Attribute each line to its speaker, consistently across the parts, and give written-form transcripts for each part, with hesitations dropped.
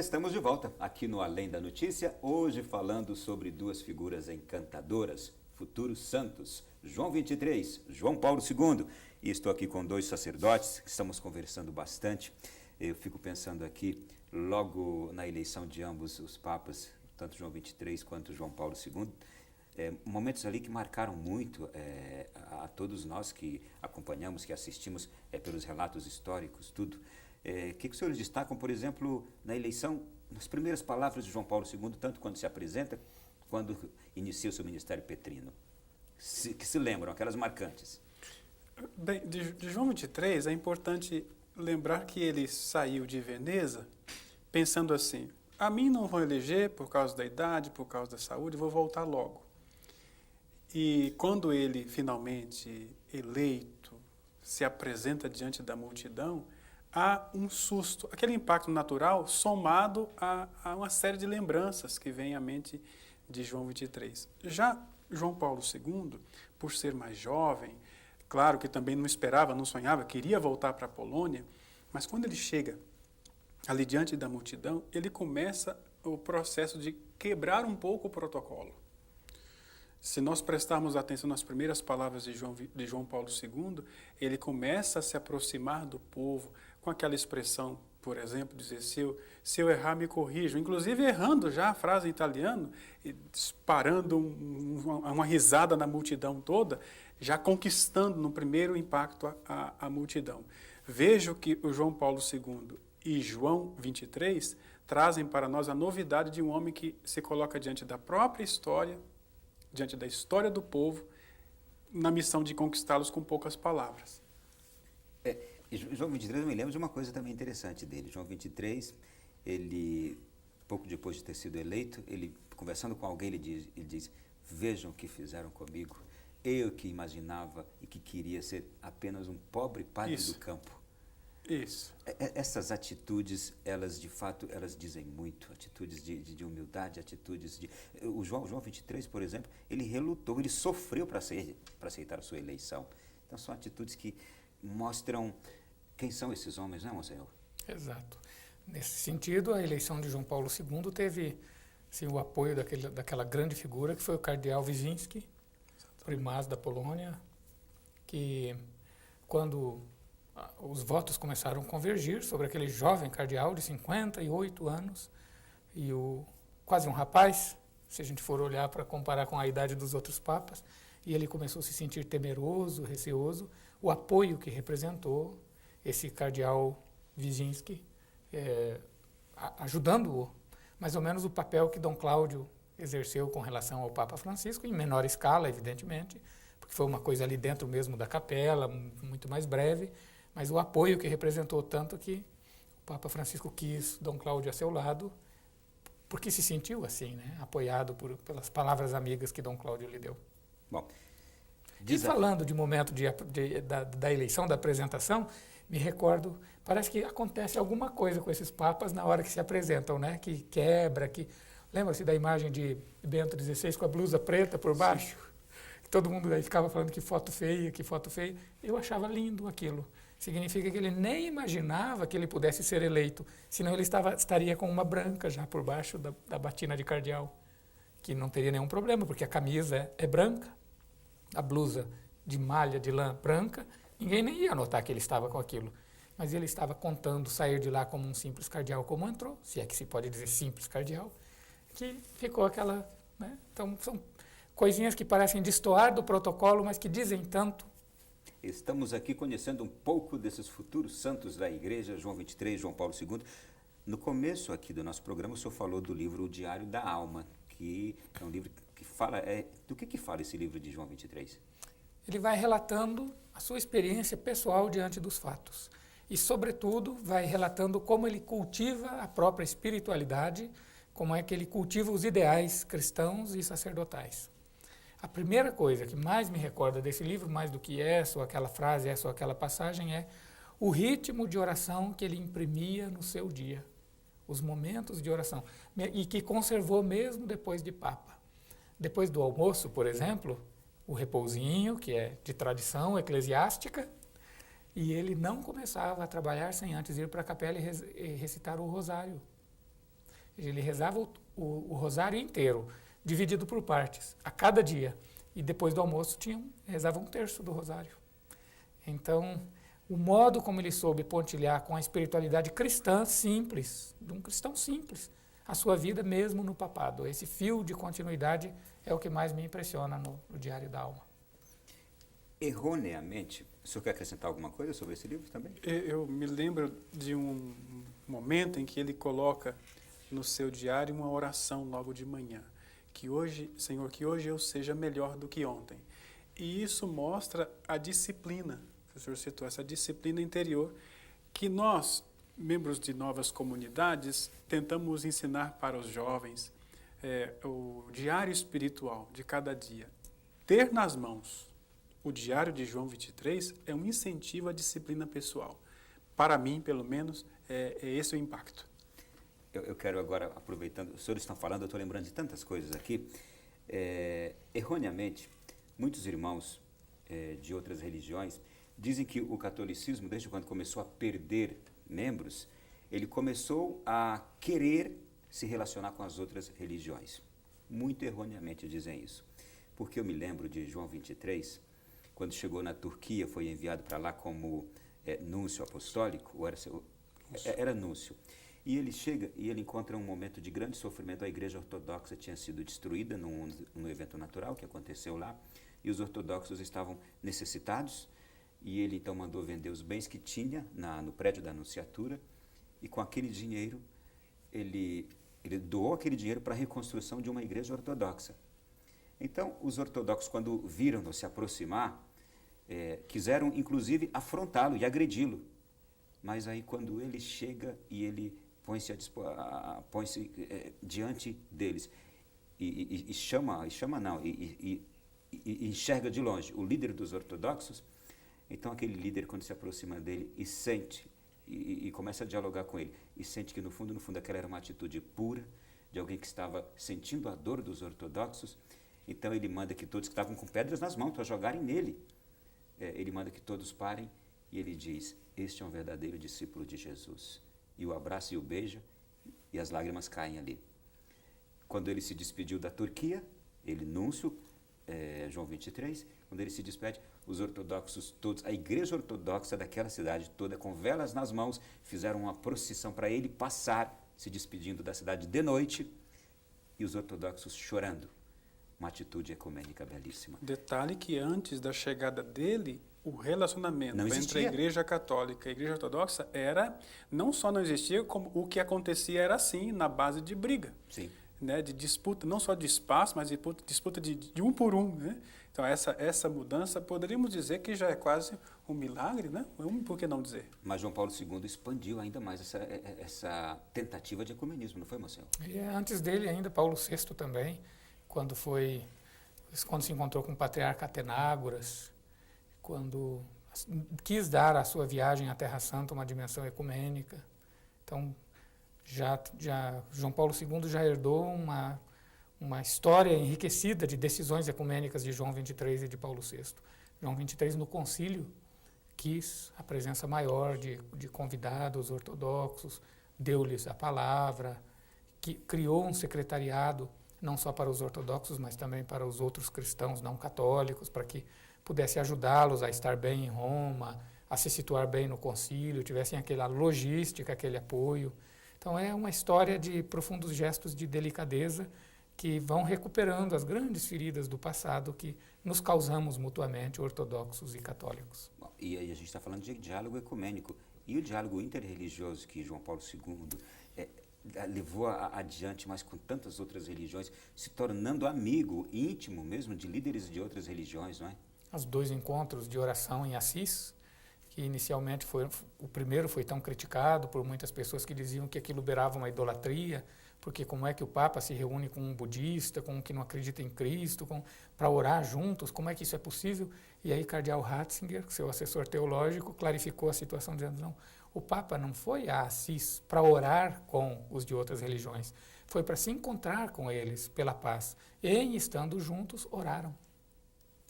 Speaker 1: estamos de volta aqui no Além da Notícia, hoje falando sobre duas figuras encantadoras, futuros santos, João 23, João Paulo II. E estou aqui com dois sacerdotes, estamos conversando bastante. Eu fico pensando aqui, logo na eleição de ambos os papas, tanto João 23 quanto João Paulo II, momentos ali que marcaram muito a todos nós que acompanhamos, que assistimos pelos relatos históricos, tudo. O que os senhores destacam, por exemplo, na eleição, nas primeiras palavras de João Paulo II, tanto quando se apresenta, quando inicia o seu ministério petrino? Que se lembram, aquelas marcantes.
Speaker 2: Bem, de João 23 é importante lembrar que ele saiu de Veneza pensando assim: a mim não vão eleger por causa da idade, por causa da saúde, vou voltar logo. E quando ele finalmente eleito se apresenta diante da multidão, há um susto, aquele impacto natural somado a uma série de lembranças que vem à mente de João 23. Já João Paulo II, por ser mais jovem, claro que também não esperava, não sonhava, queria voltar para a Polônia, mas quando ele chega ali diante da multidão, ele começa o processo de quebrar um pouco o protocolo. Se nós prestarmos atenção nas primeiras palavras de João Paulo II, ele começa a se aproximar do povo com aquela expressão, por exemplo, dizer, se eu errar, me corrijam. Inclusive errando já a frase em italiano, e disparando uma risada na multidão toda, já conquistando no primeiro impacto a multidão. Vejo que o João Paulo II e João 23 trazem para nós a novidade de um homem que se coloca diante da própria história, diante da história do povo, na missão de conquistá-los com poucas palavras.
Speaker 1: João 23, eu me lembro de uma coisa também interessante dele. João 23, ele, pouco depois de ter sido eleito, ele, conversando com alguém, ele diz, vejam o que fizeram comigo. Eu que imaginava e que queria ser apenas um pobre padre do campo.
Speaker 2: Isso.
Speaker 1: Essas atitudes, elas de fato, elas dizem muito, atitudes de humildade, atitudes de... O João 23, por exemplo, ele relutou, ele sofreu para aceitar a sua eleição. Então são atitudes que mostram quem são esses homens, não é, Monsenhor?
Speaker 3: Exato. Nesse sentido, a eleição de João Paulo II teve assim, o apoio daquela grande figura que foi o cardeal Wyszynski, primaz da Polônia, que quando os votos começaram a convergir sobre aquele jovem cardeal de 58 anos e quase um rapaz, se a gente for olhar para comparar com a idade dos outros papas, e ele começou a se sentir temeroso, receoso, o apoio que representou esse cardeal Wyszynski, ajudando-o, mais ou menos o papel que Dom Cláudio exerceu com relação ao Papa Francisco, em menor escala, evidentemente, porque foi uma coisa ali dentro mesmo da capela, muito mais breve, mas o apoio que representou tanto que o Papa Francisco quis Dom Cláudio a seu lado, porque se sentiu assim, né, apoiado pelas palavras amigas que Dom Cláudio lhe deu.
Speaker 1: Bom,
Speaker 3: e falando de momento da eleição, da apresentação, me recordo, parece que acontece alguma coisa com esses papas na hora que se apresentam, né, que quebra, que... Lembra-se da imagem de Bento XVI com a blusa preta por baixo? Todo mundo aí ficava falando que foto feia, que foto feia. Eu achava lindo aquilo. Significa que ele nem imaginava que ele pudesse ser eleito, senão ele estaria com uma branca já por baixo da batina de cardeal, que não teria nenhum problema, porque a camisa é branca, a blusa de malha de lã branca, ninguém nem ia notar que ele estava com aquilo. Mas ele estava contando sair de lá como um simples cardeal, como entrou, se é que se pode dizer simples cardeal, que ficou aquela... Né? Então, são coisinhas que parecem destoar do protocolo, mas que dizem tanto.
Speaker 1: Estamos aqui conhecendo um pouco desses futuros santos da Igreja, João 23, João Paulo II. No começo aqui do nosso programa, o senhor falou do livro O Diário da Alma, que é um livro que fala... do que fala esse livro de João 23?
Speaker 3: Ele vai relatando a sua experiência pessoal diante dos fatos. E, sobretudo, vai relatando como ele cultiva a própria espiritualidade, como é que ele cultiva os ideais cristãos e sacerdotais. A primeira coisa que mais me recorda desse livro, mais do que essa ou aquela frase, essa ou aquela passagem, é o ritmo de oração que ele imprimia no seu dia, os momentos de oração, e que conservou mesmo depois de Papa. Depois do almoço, por exemplo, o repousinho, que é de tradição eclesiástica, e ele não começava a trabalhar sem antes ir para a capela e recitar o rosário. Ele rezava o rosário inteiro, dividido por partes, a cada dia. E depois do almoço rezava um terço do rosário. Então, o modo como ele soube pontilhar com a espiritualidade cristã simples, de um cristão simples, a sua vida mesmo no papado. Esse fio de continuidade é o que mais me impressiona no Diário da Alma.
Speaker 1: Erroneamente, o senhor quer acrescentar alguma coisa sobre esse livro também?
Speaker 2: Eu me lembro de um momento em que ele coloca no seu diário uma oração logo de manhã. Que hoje, Senhor, que hoje eu seja melhor do que ontem. E isso mostra a disciplina, que o senhor citou, essa disciplina interior, que nós, membros de novas comunidades, tentamos ensinar para os jovens o diário espiritual de cada dia. Ter nas mãos o diário de João 23 é um incentivo à disciplina pessoal. Para mim, pelo menos, é esse o impacto.
Speaker 1: Eu quero agora, aproveitando, os senhores estão falando, eu estou lembrando de tantas coisas aqui. Erroneamente, muitos irmãos de outras religiões dizem que o catolicismo, desde quando começou a perder membros, ele começou a querer se relacionar com as outras religiões. Muito erroneamente dizem isso. Porque eu me lembro de João 23, quando chegou na Turquia, foi enviado para lá como núncio apostólico, ou era núncio. E ele chega e ele encontra um momento de grande sofrimento. A igreja ortodoxa tinha sido destruída num evento natural que aconteceu lá, e os ortodoxos estavam necessitados, e ele então mandou vender os bens que tinha no prédio da Anunciatura, e com aquele dinheiro, ele doou aquele dinheiro para a reconstrução de uma igreja ortodoxa. Então, os ortodoxos, quando viram-no se aproximar, quiseram inclusive afrontá-lo e agredi-lo. Mas aí quando ele chega e ele põe-se diante deles e enxerga de longe o líder dos ortodoxos, então aquele líder, quando se aproxima dele e sente, e começa a dialogar com ele, e sente que no fundo aquela era uma atitude pura, de alguém que estava sentindo a dor dos ortodoxos, então ele manda que todos que estavam com pedras nas mãos para jogarem nele, ele manda que todos parem, e ele diz: este é um verdadeiro discípulo de Jesus. E o abraça e o beija, e as lágrimas caem ali. Quando ele se despediu da Turquia, ele, núncio, João 23, quando ele se despede, os ortodoxos todos, a igreja ortodoxa daquela cidade toda, com velas nas mãos, fizeram uma procissão para ele passar, se despedindo da cidade de noite, e os ortodoxos chorando. Uma atitude ecumênica belíssima.
Speaker 2: Detalhe que antes da chegada dele, o relacionamento entre a Igreja Católica e a Igreja Ortodoxa não só não existia, como o que acontecia era assim, na base de briga.
Speaker 1: Sim.
Speaker 2: Né, de disputa, não só de espaço, mas disputa de um por um. Né? Então, essa mudança, poderíamos dizer que já é quase um milagre, né? Por que não dizer?
Speaker 1: Mas João Paulo II expandiu ainda mais essa tentativa de ecumenismo, não foi, Marcelo?
Speaker 3: E antes dele ainda, Paulo VI também, quando se encontrou com o patriarca Atenágoras, quando quis dar à sua viagem à Terra Santa uma dimensão ecumênica. Então, João Paulo II já herdou uma história enriquecida de decisões ecumênicas de João 23 e de Paulo VI. João 23, no concílio, quis a presença maior de convidados ortodoxos, deu-lhes a palavra, que criou um secretariado não só para os ortodoxos, mas também para os outros cristãos não católicos, para que pudesse ajudá-los a estar bem em Roma, a se situar bem no concílio, tivessem aquela logística, aquele apoio. Então é uma história de profundos gestos de delicadeza que vão recuperando as grandes feridas do passado que nos causamos mutuamente, ortodoxos e católicos.
Speaker 1: Bom, e aí a gente está falando de diálogo ecumênico. E o diálogo interreligioso que João Paulo II levou adiante, mas com tantas outras religiões, se tornando amigo íntimo mesmo de líderes de outras religiões, não é?
Speaker 3: Os 2 encontros de oração em Assis, que inicialmente o primeiro foi tão criticado por muitas pessoas que diziam que aquilo beirava uma idolatria, porque como é que o Papa se reúne com um budista, com um que não acredita em Cristo, para orar juntos, como é que isso é possível? E aí Cardeal Ratzinger, seu assessor teológico, clarificou a situação dizendo: não, o Papa não foi a Assis para orar com os de outras religiões, foi para se encontrar com eles pela paz, e estando juntos, oraram.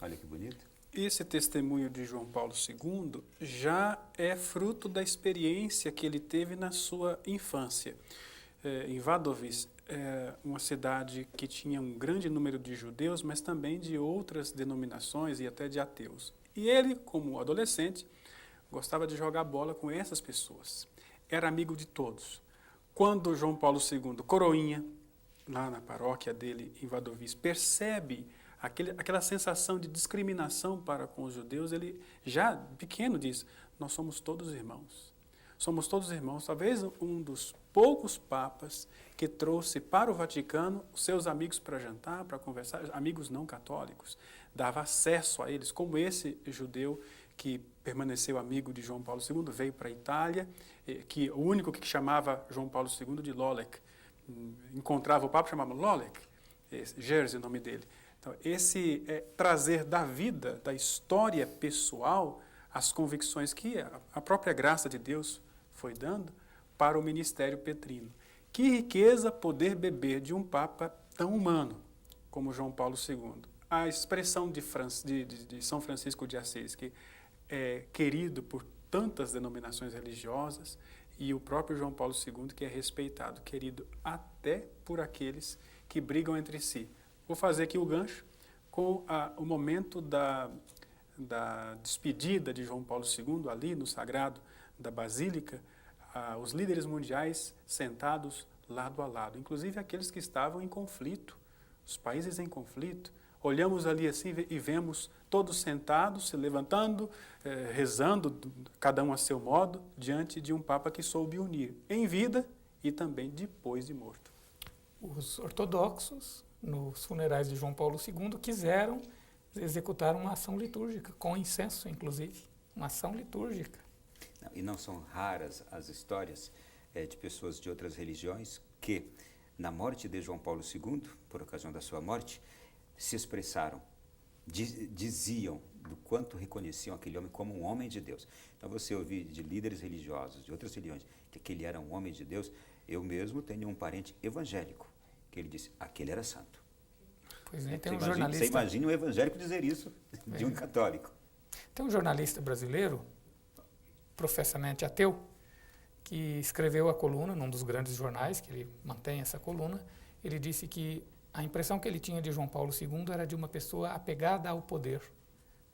Speaker 1: Olha que bonito.
Speaker 2: Esse testemunho de João Paulo II já é fruto da experiência que ele teve na sua infância. em Wadowice, uma cidade que tinha um grande número de judeus, mas também de outras denominações e até de ateus. E ele, como adolescente, gostava de jogar bola com essas pessoas. Era amigo de todos. Quando João Paulo II, coroinha, lá na paróquia dele em Wadowice, percebe aquela sensação de discriminação para com os judeus, ele já pequeno diz: nós somos todos irmãos. Somos todos irmãos. Talvez um dos poucos papas que trouxe para o Vaticano os seus amigos para jantar, para conversar, amigos não católicos, dava acesso a eles, como esse judeu que permaneceu amigo de João Paulo II, veio para a Itália, que o único que chamava João Paulo II de Lolek. Encontrava o Papa, chamava Lolek, Jerzy, o nome dele. Então, esse trazer da vida, da história pessoal, as convicções que a própria graça de Deus foi dando para o ministério petrino. Que riqueza poder beber de um Papa tão humano como João Paulo II. A expressão de São Francisco de Assis, que é querido por tantas denominações religiosas, e o próprio João Paulo II, que é respeitado, querido até por aqueles que brigam entre si. Vou fazer aqui o gancho com o momento da despedida de João Paulo II, ali no sagrado da Basílica, os líderes mundiais sentados lado a lado, inclusive aqueles que estavam em conflito, os países em conflito. Olhamos ali assim e vemos todos sentados, se levantando, rezando, cada um a seu modo, diante de um Papa que soube unir, em vida e também depois de morto.
Speaker 3: Os ortodoxos, nos funerais de João Paulo II, quiseram executar uma ação litúrgica, com incenso, inclusive, uma ação litúrgica.
Speaker 1: E não são raras as histórias de pessoas de outras religiões que, na morte de João Paulo II, por ocasião da sua morte, se expressaram, diziam do quanto reconheciam aquele homem como um homem de Deus. Então, você ouvir de líderes religiosos de outras religiões que aquele era um homem de Deus. Eu mesmo tenho um parente evangélico que ele disse: aquele era santo.
Speaker 3: Pois é, tem um jornalista...
Speaker 1: Você imagina um evangélico dizer isso de um católico.
Speaker 3: Tem um jornalista brasileiro, professamente ateu, que escreveu a coluna num dos grandes jornais, que ele mantém essa coluna. Ele disse que a impressão que ele tinha de João Paulo II era de uma pessoa apegada ao poder,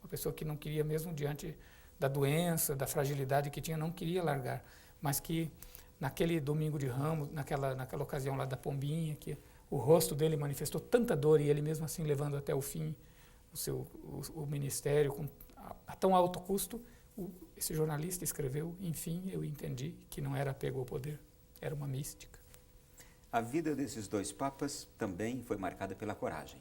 Speaker 3: uma pessoa que não queria, mesmo diante da doença, da fragilidade que tinha, não queria largar, mas que naquele domingo de Ramos, naquela ocasião lá da Pombinha, que o rosto dele manifestou tanta dor e ele mesmo assim levando até o fim o ministério a tão alto custo, esse jornalista escreveu: enfim, eu entendi que não era apego ao poder, era uma mística.
Speaker 1: A vida desses dois papas também foi marcada pela coragem.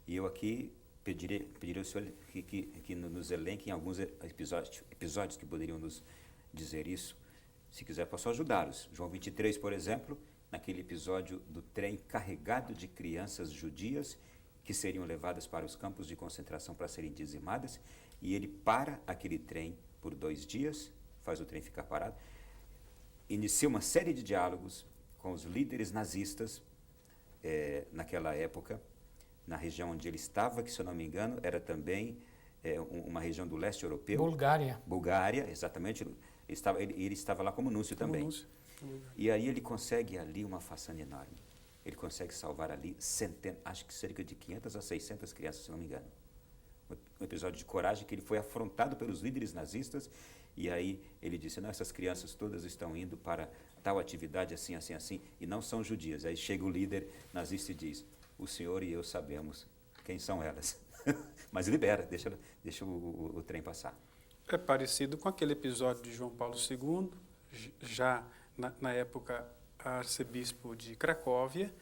Speaker 1: E eu aqui pedirei ao senhor que nos elenque em alguns episódios que poderiam nos dizer isso. Se quiser, posso ajudá-los. João 23, por exemplo, naquele episódio do trem carregado de crianças judias que seriam levadas para os campos de concentração para serem dizimadas, e ele para aquele trem por 2 dias, faz o trem ficar parado, inicia uma série de diálogos com os líderes nazistas naquela época, na região onde ele estava, que, se eu não me engano, era também uma região do leste europeu. Bulgária, exatamente. Ele estava lá como núncio também. Núncio. E aí ele consegue ali uma façanha enorme. Ele consegue salvar ali acho que cerca de 500 a 600 crianças, se não me engano. Um episódio de coragem que ele foi afrontado pelos líderes nazistas, e aí ele disse: não, essas crianças todas estão indo para tal atividade assim, assim, assim, e não são judias. Aí chega o líder nazista e diz: o senhor e eu sabemos quem são elas. Mas libera, deixa o trem passar.
Speaker 2: É parecido com aquele episódio de João Paulo II, já na época arcebispo de Cracóvia,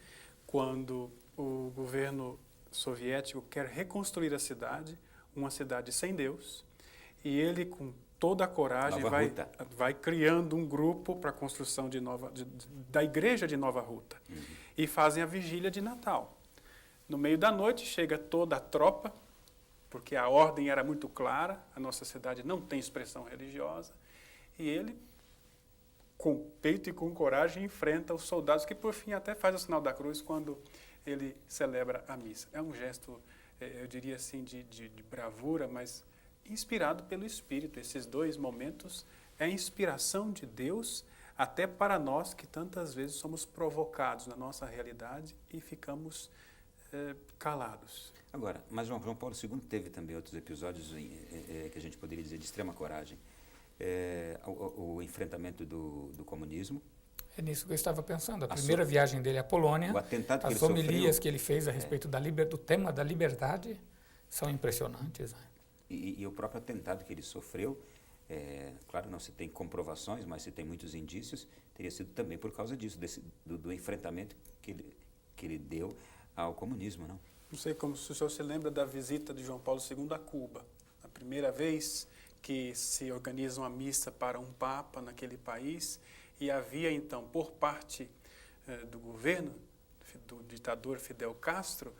Speaker 2: quando o governo soviético quer reconstruir a cidade, uma cidade sem Deus, e ele, com toda a coragem, vai criando um grupo para a construção da igreja de Nova Ruta. E fazem a vigília de Natal. No meio da noite chega toda a tropa, porque a ordem era muito clara, a nossa cidade não tem expressão religiosa, e ele, com peito e com coragem, enfrenta os soldados, que por fim até faz o sinal da cruz quando ele celebra a missa. É um gesto, eu diria assim, de bravura, mas inspirado pelo Espírito. Esses 2 momentos é a inspiração de Deus até para nós que tantas vezes somos provocados na nossa realidade e ficamos calados.
Speaker 1: Agora, mas João Paulo II teve também outros episódios que a gente poderia dizer de extrema coragem. O enfrentamento do comunismo.
Speaker 3: É nisso que eu estava pensando. A primeira viagem dele à Polônia,
Speaker 1: o atentado que
Speaker 3: as
Speaker 1: ele sofreu,
Speaker 3: homilias que ele fez a respeito do tema da liberdade são impressionantes. Né?
Speaker 1: E o próprio atentado que ele sofreu, claro, não se tem comprovações, mas se tem muitos indícios, teria sido também por causa disso, do enfrentamento que ele deu ao comunismo, não?
Speaker 2: Não sei como se o senhor se lembra da visita de João Paulo II a Cuba. A primeira vez que se organiza uma missa para um papa naquele país, e havia então, por parte do governo, do ditador Fidel Castro,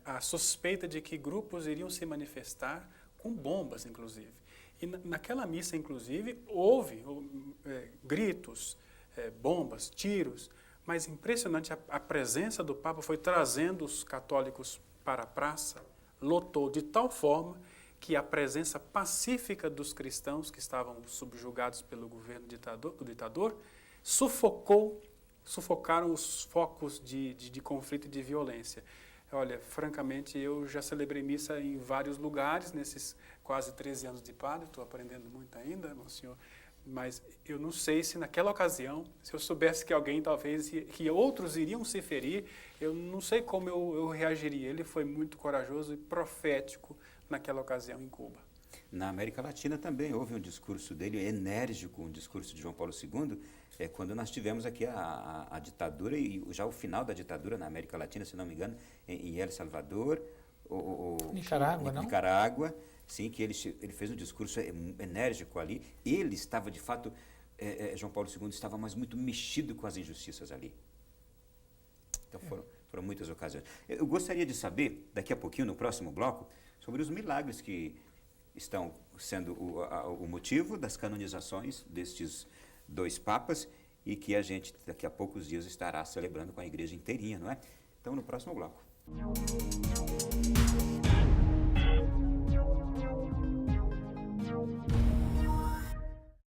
Speaker 2: a suspeita de que grupos iriam se manifestar com bombas, inclusive. E naquela missa, inclusive, houve gritos, bombas, tiros, mas impressionante, a presença do Papa foi trazendo os católicos para a praça, lotou de tal forma que a presença pacífica dos cristãos que estavam subjugados pelo governo do ditador sufocaram os focos de conflito e de violência. Olha, francamente, eu já celebrei missa em vários lugares, nesses quase 13 anos de padre, estou aprendendo muito ainda, Monsenhor, mas eu não sei se naquela ocasião, se eu soubesse que alguém talvez, que outros iriam se ferir, eu não sei como eu reagiria. Ele foi muito corajoso e profético naquela ocasião em Cuba.
Speaker 1: Na América Latina também houve um discurso dele, enérgico, um discurso de João Paulo II, quando nós tivemos aqui a ditadura e já o final da ditadura na América Latina, se não me engano, em El Salvador,
Speaker 3: Nicarágua, não?
Speaker 1: Nicarágua, sim, que ele fez um discurso enérgico ali. Ele estava, de fato, João Paulo II estava mais muito mexido com as injustiças ali. Então foram muitas ocasiões. Eu gostaria de saber, daqui a pouquinho, no próximo bloco, sobre os milagres que estão sendo o motivo das canonizações destes dois papas e que a gente, daqui a poucos dias, estará celebrando com a igreja inteirinha, não é? Então, no próximo bloco.